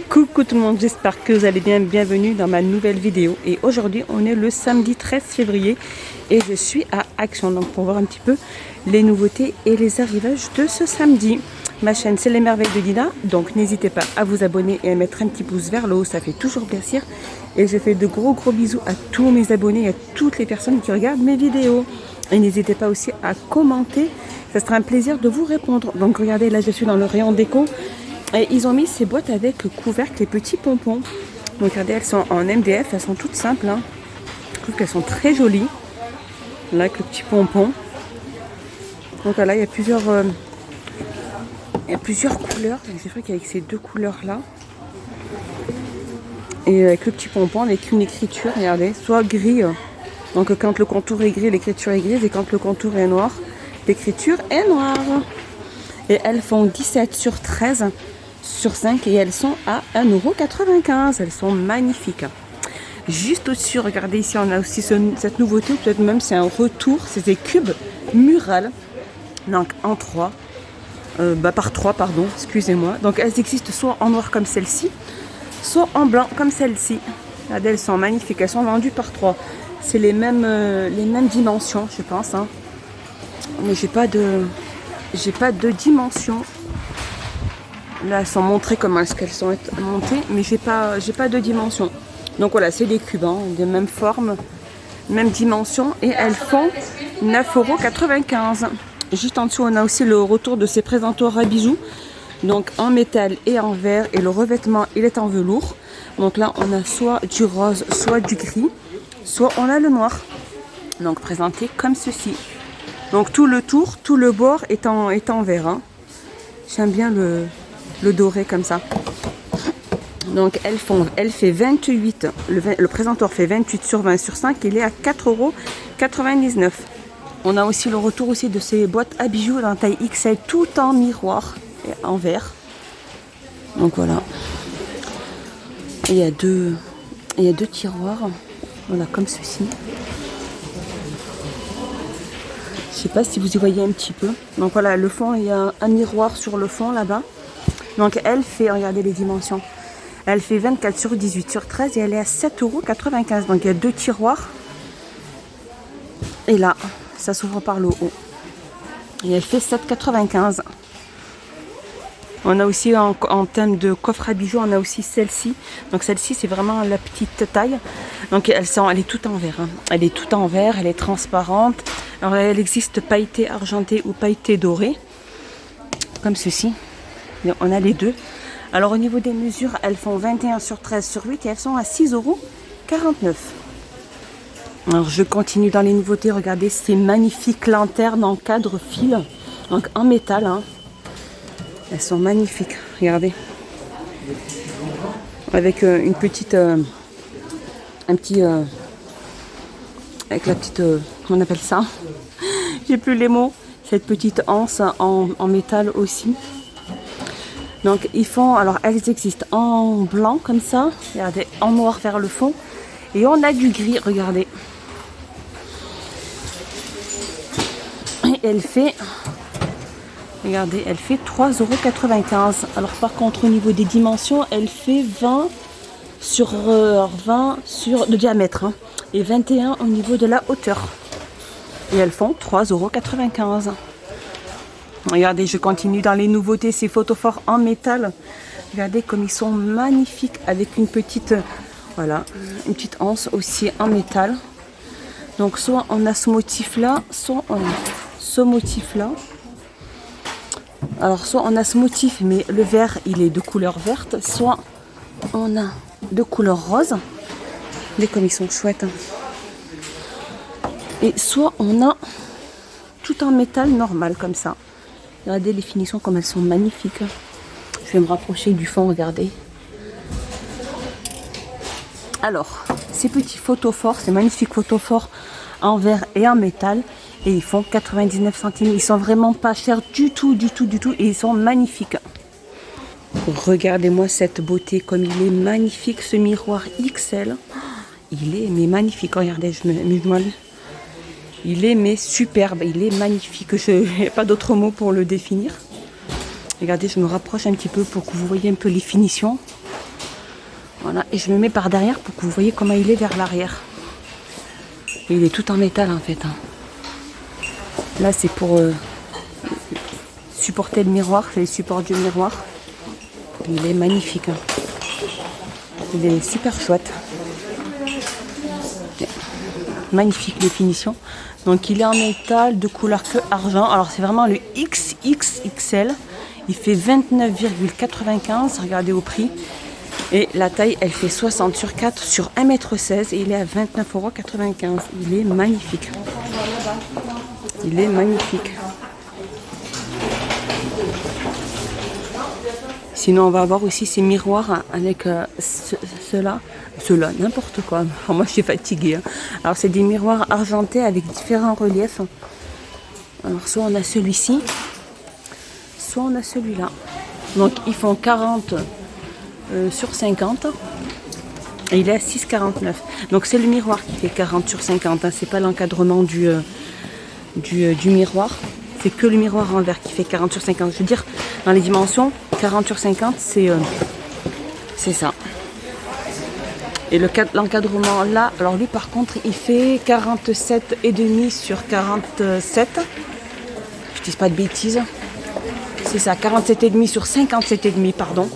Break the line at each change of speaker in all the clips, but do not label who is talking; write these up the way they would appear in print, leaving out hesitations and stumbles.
Coucou tout le monde, j'espère que vous allez bien, bienvenue dans ma nouvelle vidéo. Et aujourd'hui on est le samedi 13 février et je suis à Action, donc pour voir un petit peu les nouveautés et les arrivages de ce samedi. Ma chaîne c'est les merveilles de Dina, donc n'hésitez pas à vous abonner et à mettre un petit pouce vers le haut, ça fait toujours plaisir. Et je fais de gros bisous à tous mes abonnés et à toutes les personnes qui regardent mes vidéos. Et n'hésitez pas aussi à commenter, ça sera un plaisir de vous répondre. Donc regardez, là je suis dans le rayon déco. Et ils ont mis ces boîtes avec couvercle, les petits pompons. Donc regardez, elles sont en MDF, elles sont toutes simples. Hein. Je trouve qu'elles sont très jolies. Là, avec le petit pompon. Donc là, il y a plusieurs couleurs. C'est vrai qu'avec ces deux couleurs-là. Et avec le petit pompon, avec une écriture, regardez, soit gris. Donc quand le contour est gris, l'écriture est grise. Et quand le contour est noir, l'écriture est noire. Et elles font 17 sur 13 sur 5 et elles sont à 1,95 €. Elles sont magnifiques. Juste au-dessus, regardez ici, on a aussi cette nouveauté, peut-être même c'est un retour, c'est des cubes murales. Donc en 3, par 3, pardon, excusez-moi. Donc elles existent soit en noir comme celle-ci, soit en blanc comme celle-ci. Regardez, elles sont magnifiques, elles sont vendues par 3. C'est les mêmes dimensions, je pense. Hein. Mais j'ai pas de dimension. Là, elles sont montrées comment est-ce qu'elles sont montées, mais j'ai pas de dimension. Donc voilà, c'est des cubes, hein, de même forme, même dimension, et elles font 9,95 €. Juste en dessous, on a aussi le retour de ces présentoirs à bijoux, donc en métal et en verre, et le revêtement, il est en velours. Donc là, on a soit du rose, soit du gris, soit on a le noir. Donc présenté comme ceci. Donc tout le tour, tout le bord est en verre. Hein. J'aime bien le doré comme ça. Donc elle fait 28. Le présentoir fait 28 sur 20 sur 5. Il est à 4,99 €. On a aussi le retour aussi de ces boîtes à bijoux dans taille XL, tout en miroir et en verre. Donc voilà. Et il y a deux tiroirs. Voilà, comme ceci. Je sais pas si vous y voyez un petit peu. Donc voilà, le fond, il y a un miroir sur le fond là-bas. Donc elle fait, regardez les dimensions. Elle fait 24 sur 18 sur 13 et elle est à 7,95 €. Donc il y a deux tiroirs. Et là, ça s'ouvre par le haut. Et elle fait 7,95 €. On a aussi en termes de coffre à bijoux, on a aussi celle-ci. Donc celle-ci, c'est vraiment la petite taille. Donc elle est toute en verre. Hein. Elle est toute en verre, elle est transparente. Alors elle existe pailletée argentée ou pailletée dorée. Comme ceci. On a les deux. Alors au niveau des mesures, elles font 21 sur 13 sur 8 et elles sont à 6,49 €. Alors je continue dans les nouveautés. Regardez ces magnifiques lanternes en cadre fil. Donc en métal. Hein. Elles sont magnifiques. Regardez. Avec une petite... avec la petite... comment on appelle ça? J'ai plus les mots. Cette petite anse en métal aussi. Donc ils font, alors elles existent en blanc comme ça, regardez, en noir vers le fond, et on a du gris, regardez. Et elle fait, regardez, elle fait 3,95 €. Alors par contre au niveau des dimensions, elle fait 20 sur de diamètre, hein, et 21 au niveau de la hauteur. Et elles font 3,95 €. Regardez, je continue dans les nouveautés, ces photophores en métal. Regardez comme ils sont magnifiques avec une petite, voilà, une petite anse aussi en métal. Donc soit on a ce motif-là, soit on a ce motif-là. Alors soit on a ce motif, mais le vert, il est de couleur verte. Soit on a de couleur rose. Regardez comme ils sont chouettes. Hein. Et soit on a tout en métal normal comme ça. Regardez les finitions comme elles sont magnifiques. Je vais me rapprocher du fond, regardez. Alors, ces petits photophores, ces magnifiques photophores en verre et en métal. Et ils font 99 centimes. Ils sont vraiment pas chers du tout. Et ils sont magnifiques. Regardez-moi cette beauté, comme il est magnifique, ce miroir XL. Il est magnifique. Regardez, il est superbe, il est magnifique. Je n'ai pas d'autre mot pour le définir. Regardez, je me rapproche un petit peu pour que vous voyez un peu les finitions. Voilà, et je me mets par derrière pour que vous voyez comment il est vers l'arrière. Et il est tout en métal en fait. Là, c'est pour supporter le miroir, c'est les supports du miroir. Il est magnifique. Il est super chouette. Magnifique les finitions. Donc il est en métal de couleur que argent. Alors c'est vraiment le XXXL. Il fait 29,95. Regardez au prix. Et la taille, elle fait 60 sur 4 sur 1,16 m. Et il est à 29,95 €. Il est magnifique. Il est magnifique. Sinon, on va avoir aussi ces miroirs avec ceux-là, n'importe quoi. Enfin, moi, je suis fatiguée. Alors, c'est des miroirs argentés avec différents reliefs. Alors, soit on a celui-ci, soit on a celui-là. Donc, ils font 40 sur 50. Et il est à 6,49. Donc, c'est le miroir qui fait 40 sur 50. C'est pas l'encadrement du miroir. C'est que le miroir en verre qui fait 40 sur 50. Je veux dire, dans les dimensions, 40 sur 50, c'est ça. Et l'encadrement là, alors lui par contre, il fait 47,5 sur 47. Je dis pas de bêtises. C'est ça, 47,5 sur 57,5, pardon.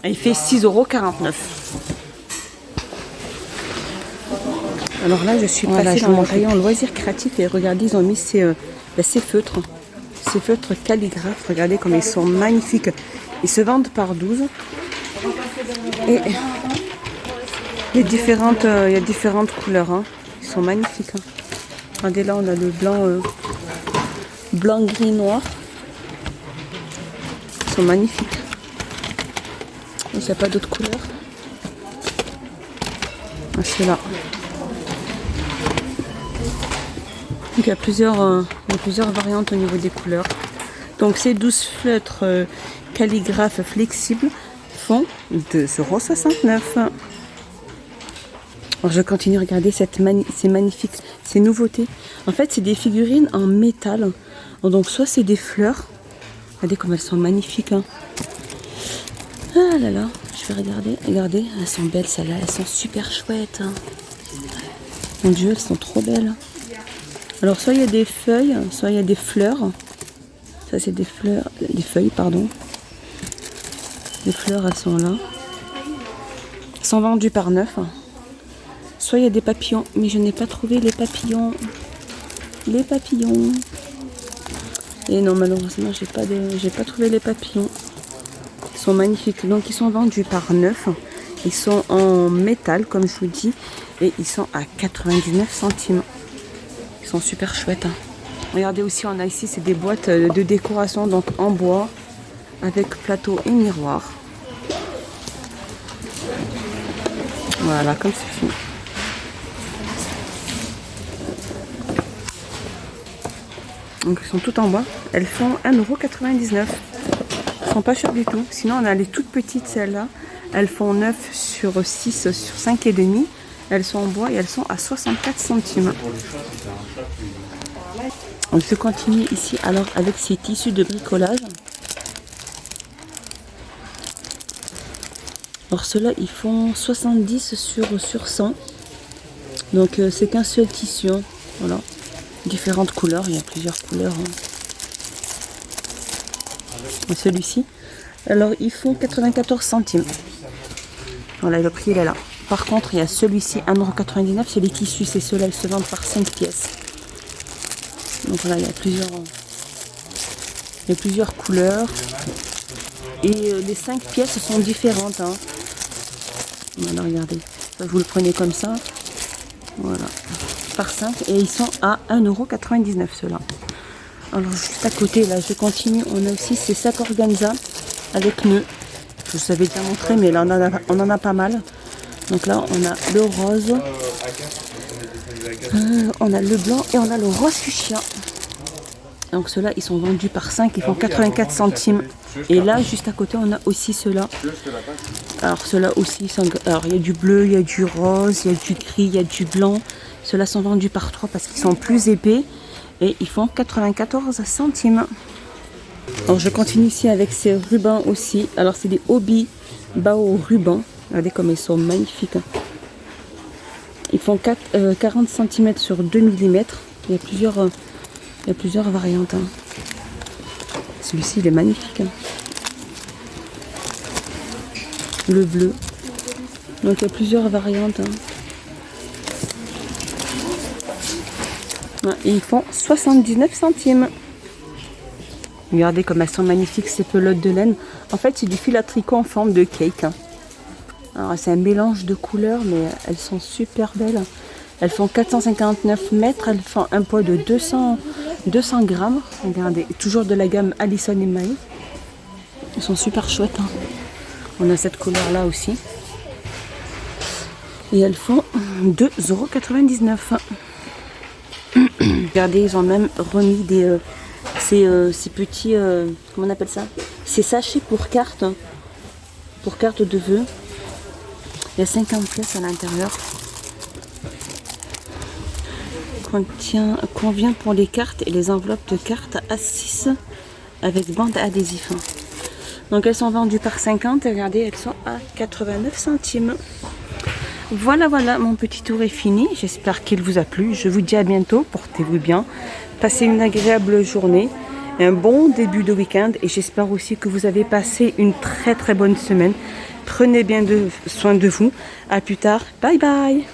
Et il fait 6,49 €. Alors là, je suis passée dans mon rayon loisirs créatifs et regardez, ils ont mis ces feutres. Ces feutres calligraphes, regardez comme ils sont magnifiques. Ils se vendent par 12. Et il y a différentes couleurs. Ils sont magnifiques. Regardez là, on a le blanc, gris, noir. Ils sont magnifiques. Il n'y a pas d'autres couleurs. Ceux-là. Donc, il y a plusieurs variantes au niveau des couleurs. Donc ces 12 feutres calligraphes flexibles font 2,69 €. Alors je continue à regarder c'est magnifique, ces nouveautés. En fait, c'est des figurines en métal. Donc soit c'est des fleurs. Regardez comme elles sont magnifiques. Ah là là, je vais regarder. Regardez, elles sont belles celles-là, elles sont super chouettes. Mon Dieu, elles sont trop belles. Alors soit il y a des feuilles, soit il y a des fleurs. Ça c'est des feuilles, pardon. Les fleurs, elles sont là. Elles sont vendues par 9. Soit il y a des papillons, mais je n'ai pas trouvé les papillons. Les papillons. Et non, malheureusement, j'ai pas trouvé les papillons. Ils sont magnifiques. Donc ils sont vendus par 9. Ils sont en métal, comme je vous dis, et ils sont à 99 centimes. Ils sont super chouettes. Regardez aussi, on a ici, c'est des boîtes de décoration, donc en bois, avec plateau et miroir. Voilà, comme ceci. Donc elles sont toutes en bois. Elles font 1,99 €. Elles sont pas chères du tout. Sinon, on a les toutes petites, celles-là. Elles font 9 sur 6 sur 5,5. Elles sont en bois et elles sont à 64 centimes. On se continue ici alors avec ces tissus de bricolage. Alors ceux-là, ils font 70 sur 100. Donc c'est qu'un seul tissu. Voilà. Différentes couleurs, il y a plusieurs couleurs. Celui-ci. Alors ils font 94 centimes. Voilà, le prix il est là. Par contre, il y a celui-ci, 1,99 €, c'est les tissus, c'est ceux-là, ils se vendent par 5 pièces. Donc voilà, il y a plusieurs couleurs. Et les 5 pièces sont différentes. Voilà, regardez. Vous le prenez comme ça. Voilà. Par 5. Et ils sont à 1,99 € ceux-là. Alors juste à côté, là, je continue. On a aussi ces sacs organza avec nœuds. Je vous avais déjà montré, mais là, on en a pas mal. Donc là, on a le rose, on a le blanc et on a le rose fuchsia. Donc ceux-là, ils sont vendus par 5, ils font 84 centimes. Et là, juste à côté, on a aussi ceux-là. Alors ceux-là aussi, alors il y a du bleu, il y a du rose, il y a du gris, il y a du blanc. Ceux-là sont vendus par 3 parce qu'ils sont plus épais et ils font 94 centimes. Alors je continue ici avec ces rubans aussi. Alors c'est des Hobby Bao rubans. Regardez comme ils sont magnifiques. Ils font 40 cm sur 2 mm. Il y a plusieurs variantes. Celui-ci il est magnifique. Le bleu. Donc il y a plusieurs variantes. Et ils font 79 centimes. Regardez comme elles sont magnifiques ces pelotes de laine. En fait c'est du fil à tricot en forme de cake. Alors c'est un mélange de couleurs mais elles sont super belles. Elles font 459 mètres. Elles font un poids de 200 grammes. Regardez, toujours de la gamme Allison et May. Elles sont super chouettes. On a cette couleur là aussi. Et elles font 2,99 €. Regardez, ils ont même remis ces petits, comment on appelle ça? Ces sachets pour cartes de vœux. Il y a 50 pièces à l'intérieur. Convient pour les cartes et les enveloppes de cartes A6 avec bande adhésif. Donc elles sont vendues par 50 et regardez, elles sont à 89 centimes. Voilà, mon petit tour est fini. J'espère qu'il vous a plu. Je vous dis à bientôt. Portez-vous bien. Passez une agréable journée. Un bon début de week-end. Et j'espère aussi que vous avez passé une très très bonne semaine. Prenez bien soin de vous. À plus tard. Bye bye.